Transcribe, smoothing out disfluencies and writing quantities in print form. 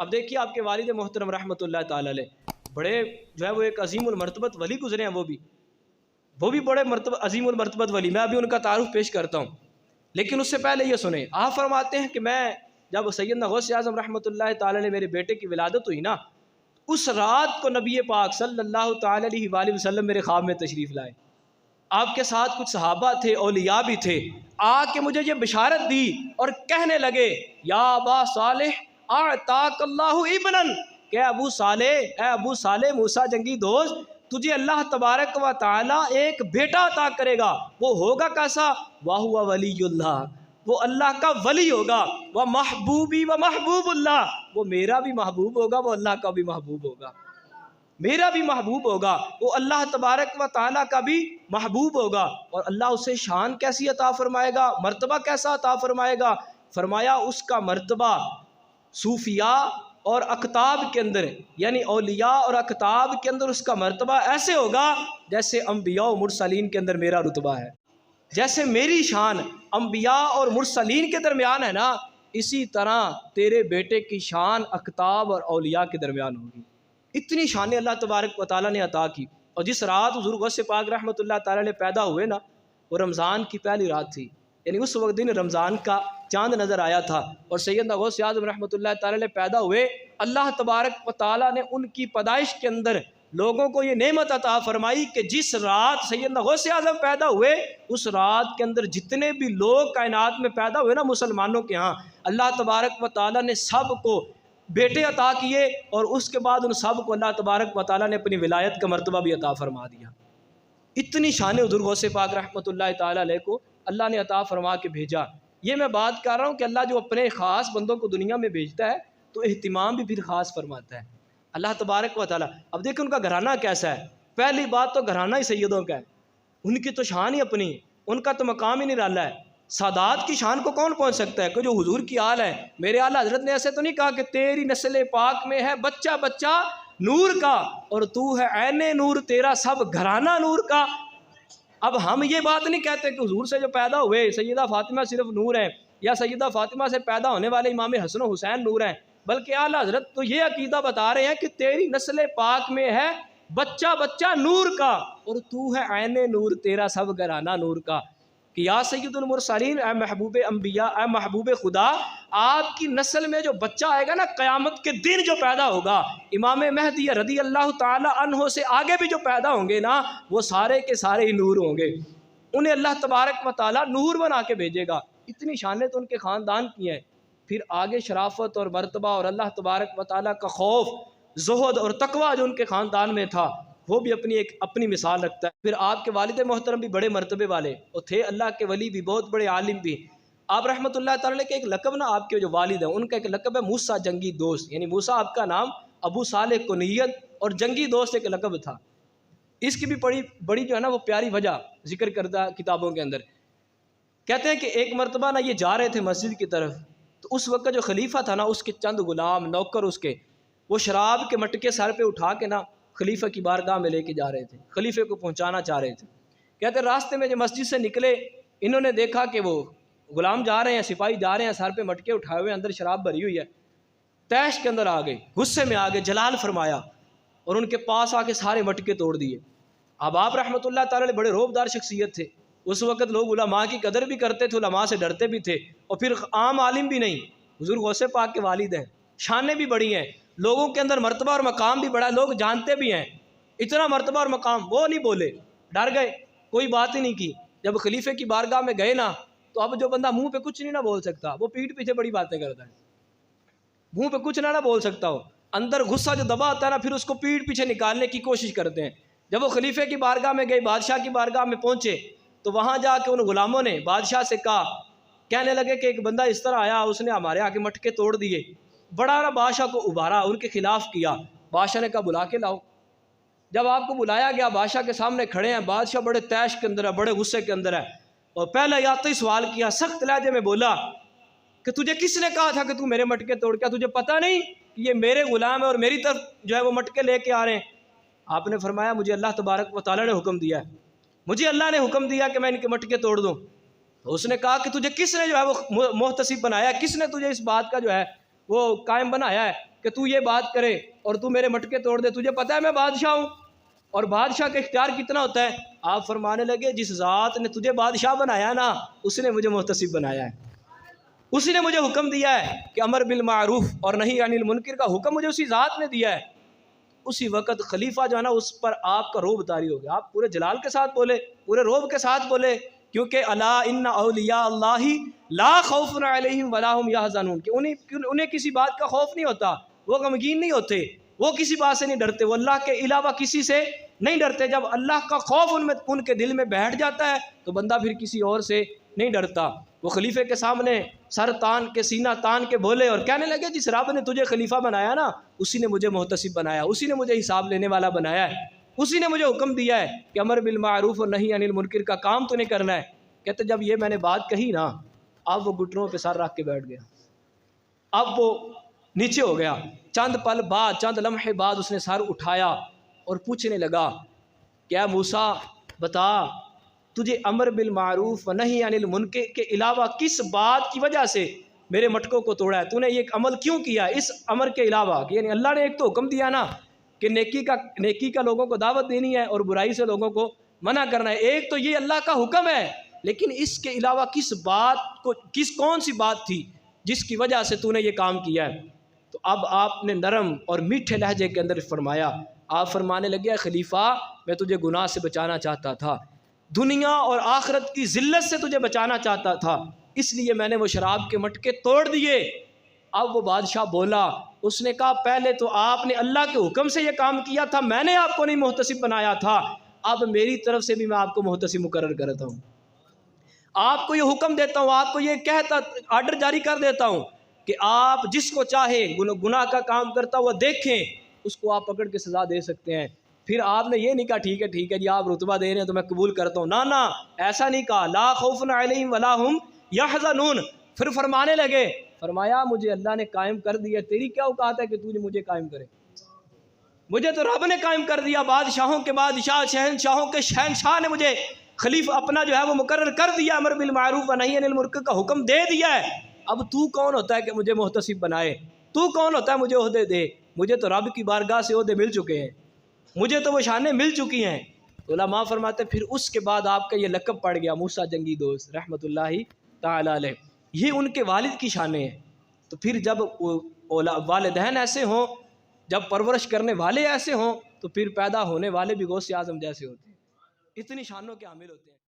اب دیکھیے آپ کے والد محترم رحمۃ اللہ تعالی علیہ بڑے جو ہے وہ ایک عظیم المرتبت ولی گزرے ہیں، وہ بھی بڑے عظیم المرتبت ولی، میں ابھی ان کا تعارف پیش کرتا ہوں، لیکن اس سے پہلے یہ سنیں، آپ فرماتے ہیں کہ میں جب سیدنا غوث اعظم رحمۃ اللہ تعالی علیہ میرے بیٹے کی ولادت ہوئی نا، اس رات کو نبی پاک صلی اللہ تعالی علیہ وآلہ وسلم میرے خواب میں تشریف لائے، آپ کے ساتھ کچھ صحابہ تھے، اولیاء بھی تھے، آ کے مجھے یہ بشارت دی اور کہنے لگے یا ابا صالح اعطاک اللہ ابنا، کہ اے ابو صالح موسیٰ جنگی دوست، تجھے اللہ تبارک و تعالی ایک بیٹا عطا کرے گا، وہ ہوگا کیسا؟ وَهُوَ وَلِيُّ اللَّهِ، وہ اللہ کا ولی ہوگا، وہ محبوبی و محبوب اللہ، وہ میرا بھی محبوب ہوگا، وہ اللہ کا بھی محبوب ہوگا، میرا بھی محبوب ہوگا، وہ اللہ تبارک و تعالیٰ کا بھی محبوب ہوگا، اور اللہ اسے شان کیسی عطا فرمائے گا، مرتبہ کیسا عطا فرمائے گا؟ فرمایا اس کا مرتبہ صوفیاء اور اقطاب کے اندر، یعنی اولیاء اور اقطاب کے اندر اس کا مرتبہ ایسے ہوگا جیسے انبیاء و مرسلین کے اندر میرا رتبہ ہے، جیسے میری شان انبیاء اور مرسلین کے درمیان ہے نا، اسی طرح تیرے بیٹے کی شان اقطاب اور اولیاء کے درمیان ہوگی۔ اتنی شان اللہ تبارک و تعالیٰ نے عطا کی، اور جس رات حضور غوث پاک رحمۃ اللہ تعالیٰ علیہ پیدا ہوئے نا، وہ رمضان کی پہلی رات تھی، یعنی اس وقت دن رمضان کا چاند نظر آیا تھا، اور سیدنا غوث اعظم رحمۃ اللہ تعالیٰ علیہ پیدا ہوئے، اللہ تبارک و تعالیٰ نے ان کی پیدائش کے اندر لوگوں کو یہ نعمت عطا فرمائی کہ جس رات سیدنا غوث اعظم پیدا ہوئے، اس رات کے اندر جتنے بھی لوگ کائنات میں پیدا ہوئے نا مسلمانوں کے ہاں، اللہ تبارک و تعالیٰ نے سب کو بیٹے عطا کیے، اور اس کے بعد ان سب کو اللہ تبارک و تعالیٰ نے اپنی ولایت کا مرتبہ بھی عطا فرما دیا۔ اتنی شان حضور غوث پاک رحمۃ اللہ تعالیٰ علیہ کو اللہ نے عطا فرما کے بھیجا۔ یہ میں بات کر رہا ہوں کہ اللہ جو اپنے خاص بندوں کو دنیا میں بھیجتا ہے تو اہتمام بھی پھر خاص فرماتا ہے اللہ تبارک و تعالیٰ۔ اب دیکھیں ان کا گھرانہ کیسا ہے، پہلی بات تو گھرانہ ہی سیدوں کا ہے، ان کی تو شان ہی اپنی، ان کا تو مقام ہی نرالا ہے۔ سادات کی شان کو کون پہنچ سکتا ہے کہ جو حضور کی آل ہے؟ میرے اعلیٰ حضرت نے ایسے تو نہیں کہا کہ تیری نسل پاک میں ہے بچہ بچہ نور کا، اور تو ہے عین نور، تیرا سب گھرانہ نور کا۔ اب ہم یہ بات نہیں کہتے کہ حضور سے جو پیدا ہوئے سیدہ فاطمہ صرف نور ہیں، یا سیدہ فاطمہ سے پیدا ہونے والے امام حسن و حسین نور ہیں، بلکہ اعلیٰ حضرت تو یہ عقیدہ بتا رہے ہیں کہ تیری نسل پاک میں ہے بچہ بچہ نور کا، اور تو ہے عین نور، تیرا سب گھرانہ نور کا، کہ یا سید المرسلین، اے محبوب انبیاء، اے محبوب خدا، آپ کی نسل میں جو بچہ آئے گا نا قیامت کے دن جو پیدا ہوگا، امام مہدی رضی اللہ تعالی عنہ سے آگے بھی جو پیدا ہوں گے نا، وہ سارے کے سارے ہی نور ہوں گے، انہیں اللہ تبارک و تعالی نور بنا کے بھیجے گا۔ اتنی شانیں تو ان کے خاندان کی ہیں، پھر آگے شرافت اور مرتبہ اور اللہ تبارک و تعالی کا خوف، زہد اور تقوی جو ان کے خاندان میں تھا، وہ بھی اپنی مثال رکھتا ہے۔ پھر آپ کے والد محترم بھی بڑے مرتبے والے اور تھے، اللہ کے ولی بھی، بہت بڑے عالم بھی۔ آپ رحمۃ اللہ تعالی کے ایک لقب نا، آپ کے جو والد ہیں ان کا ایک لقب ہے موسیٰ جنگی دوست، یعنی موسیٰ آپ کا نام، ابو صالح کنیت، اور جنگی دوست ایک لقب تھا۔ اس کی بھی بڑی جو ہے نا وہ پیاری وجہ ذکر کردہ کتابوں کے اندر، کہتے ہیں کہ ایک مرتبہ نا یہ جا رہے تھے مسجد کی طرف، تو اس وقت جو خلیفہ تھا نا، اس کے چند غلام نوکر اس کے، وہ شراب کے مٹکے سر پہ اٹھا کے نا خلیفہ کی بارگاہ میں لے کے جا رہے تھے، خلیفے کو پہنچانا چاہ رہے تھے۔ کہتے راستے میں جو مسجد سے نکلے، انہوں نے دیکھا کہ وہ غلام جا رہے ہیں، سپاہی جا رہے ہیں، سر پہ مٹکے اٹھائے ہوئے، اندر شراب بھری ہوئی ہے، تیش کے اندر آ گئے، غصے میں آ گئے، جلال فرمایا، اور ان کے پاس آ کے سارے مٹکے توڑ دیے۔ اب آپ رحمۃ اللہ تعالی بڑے روبدار شخصیت تھے، اس وقت لوگ علماء کی قدر بھی کرتے تھے، علماء سے ڈرتے بھی تھے، اور پھر عام عالم بھی نہیں، حضور غوث پاک کے والد ہیں، شانیں بھی بڑی ہیں، لوگوں کے اندر مرتبہ اور مقام بھی بڑا ہے، لوگ جانتے بھی ہیں، اتنا مرتبہ اور مقام، وہ نہیں بولے، ڈر گئے، کوئی بات ہی نہیں کی۔ جب خلیفے کی بارگاہ میں گئے نا، تو اب جو بندہ منہ پہ کچھ نہیں نہ بول سکتا، وہ پیٹھ پیچھے بڑی باتیں کرتا ہے، منہ پہ کچھ نہ بول سکتا ہو، اندر غصہ جو دبا ہوتا ہے نا، پھر اس کو پیٹھ پیچھے نکالنے کی کوشش کرتے ہیں۔ جب وہ خلیفے کی بارگاہ میں گئے، بادشاہ کی بارگاہ میں پہنچے، تو وہاں جا کے ان غلاموں نے بادشاہ سے کہا، کہنے لگے کہ ایک بندہ اس طرح آیا، اس نے ہمارے آگے مٹکے توڑ دیے، بڑا نا بادشاہ کو ابھارا، ان کے خلاف کیا۔ بادشاہ نے کہا بلا کے لاؤ۔ جب آپ کو بلایا گیا، بادشاہ کے سامنے کھڑے ہیں، بادشاہ بڑے تیش کے اندر ہے، بڑے غصے کے اندر ہے، اور پہلے آتے ہی سوال کیا، سخت لہجے میں بولا کہ تجھے کس نے کہا تھا کہ تو میرے مٹکے توڑ کے، تجھے پتہ نہیں کہ یہ میرے غلام ہے اور میری طرف جو ہے وہ مٹکے لے کے آ رہے ہیں؟ آپ نے فرمایا مجھے اللہ تبارک و تعالیٰ نے حکم دیا ہے، مجھے اللہ نے حکم دیا کہ میں ان کے مٹکے توڑ دوں۔ تو اس نے کہا کہ تجھے کس نے جو ہے وہ محتسب بنایا ہے، کس نے تجھے اس بات کا جو ہے وہ قائم بنایا ہے؟ کہ تو یہ بات کرے اور تو میرے مٹکے توڑ دے، تجھے پتہ ہے میں بادشاہ ہوں اور بادشاہ کا اختیار کتنا ہوتا ہے؟ آپ فرمانے لگے جس ذات نے تجھے بادشاہ بنایا نا اس نے مجھے محتسب بنایا ہے، اسی نے مجھے حکم دیا ہے کہ امر بالمعروف اور نہی عن المنکر کا حکم مجھے اسی ذات نے دیا ہے۔ اسی وقت خلیفہ جو ہے نا اس پر آپ کا روب طاری ہو گیا، آپ پورے جلال کے ساتھ بولے، پورے روب کے ساتھ بولے، کیونکہ الا ان اولیاء اللہ لا خوف علیہم ولا هم یحزنون، کہ انہیں کسی بات کا خوف نہیں ہوتا، وہ غمگین نہیں ہوتے، وہ کسی بات سے نہیں ڈرتے، وہ اللہ کے علاوہ کسی سے نہیں ڈرتے۔ جب اللہ کا خوف ان کے دل میں بیٹھ جاتا ہے تو بندہ پھر کسی اور سے نہیں ڈرتا۔ وہ خلیفے کے سامنے سر تان کے سینہ تان کے بولے اور کہنے لگے جس رب نے تجھے خلیفہ بنایا نا اسی نے مجھے محتسب بنایا، اسی نے مجھے حساب لینے والا بنایا ہے، اسی نے مجھے حکم دیا ہے کہ امر بالمعروف اور نہی عن المنکر کا کام تو نہیں کرنا ہے۔ کہتے جب یہ میں نے بات کہی نا اب وہ گھٹنوں پہ سر رکھ کے بیٹھ گیا، اب وہ نیچے ہو گیا۔ چند پل بعد، چند لمحے بعد اس نے سر اٹھایا اور پوچھنے لگا کہ اے موسیٰ بتا تجھے امر بالمعروف و نہی عن المنکر کے علاوہ کس بات کی وجہ سے میرے مٹکوں کو توڑا ہے، تو نے یہ عمل کیوں کیا اس امر کے علاوہ؟ کہ یعنی اللہ نے ایک تو حکم دیا نا کہ نیکی کا لوگوں کو دعوت دینی ہے اور برائی سے لوگوں کو منع کرنا ہے، ایک تو یہ اللہ کا حکم ہے، لیکن اس کے علاوہ کون سی بات تھی جس کی وجہ سے تو نے یہ کام کیا ہے؟ تو اب آپ نے نرم اور میٹھے لہجے کے اندر فرمایا، آپ فرمانے لگے خلیفہ میں تجھے گناہ سے بچانا چاہتا تھا، دنیا اور آخرت کی ذلت سے تجھے بچانا چاہتا تھا، اس لیے میں نے وہ شراب کے مٹکے توڑ دیے۔ اب وہ بادشاہ بولا، اس نے کہا پہلے تو آپ نے اللہ کے حکم سے یہ کام کیا تھا، میں نے آپ کو نہیں محتسب بنایا تھا، اب میری طرف سے بھی میں آپ کو محتسب مقرر کرتا ہوں، آپ کو یہ حکم دیتا ہوں، آپ کو یہ آرڈر جاری کر دیتا ہوں کہ آپ جس کو چاہے گناہ کا کام کرتا ہوا دیکھیں اس کو آپ پکڑ کے سزا دے سکتے ہیں۔ پھر آپ نے یہ نہیں کہا ٹھیک ہے جی آپ رتبہ دے رہے ہیں تو میں قبول کرتا ہوں، نہ ایسا نہیں کہا، لا خوف علیہم ولا هم یحزنون۔ پھر فرمانے لگے، فرمایا مجھے اللہ نے قائم کر دیا، تیری کیا اوقات ہے کہ تو مجھے قائم کرے؟ مجھے تو رب نے قائم کر دیا، بادشاہوں کے بادشاہ شہنشاہوں کے شہنشاہ نے مجھے خلیفہ اپنا جو ہے وہ مقرر کر دیا، امر بالمعروف و نہی عن المنکر کا حکم دے دیا ہے، اب تو کون ہوتا ہے کہ مجھے محتسب بنائے؟ تو کون ہوتا ہے مجھے عہدے دے؟ مجھے تو رب کی بارگاہ سے عہدے مل چکے ہیں، مجھے تو وہ شانیں مل چکی ہیں۔ علماء فرماتے پھر اس کے بعد آپ کا یہ لقب پڑ گیا موسیٰ جنگی دوست رحمۃ اللہ تعالی علیہ، یہ ان کے والد کی شانیں ہیں۔ تو پھر جب والدین ایسے ہوں، جب پرورش کرنے والے ایسے ہوں تو پھر پیدا ہونے والے بھی غوث اعظم جیسے ہوتے ہیں، اتنی شانوں کے حامل ہوتے ہیں۔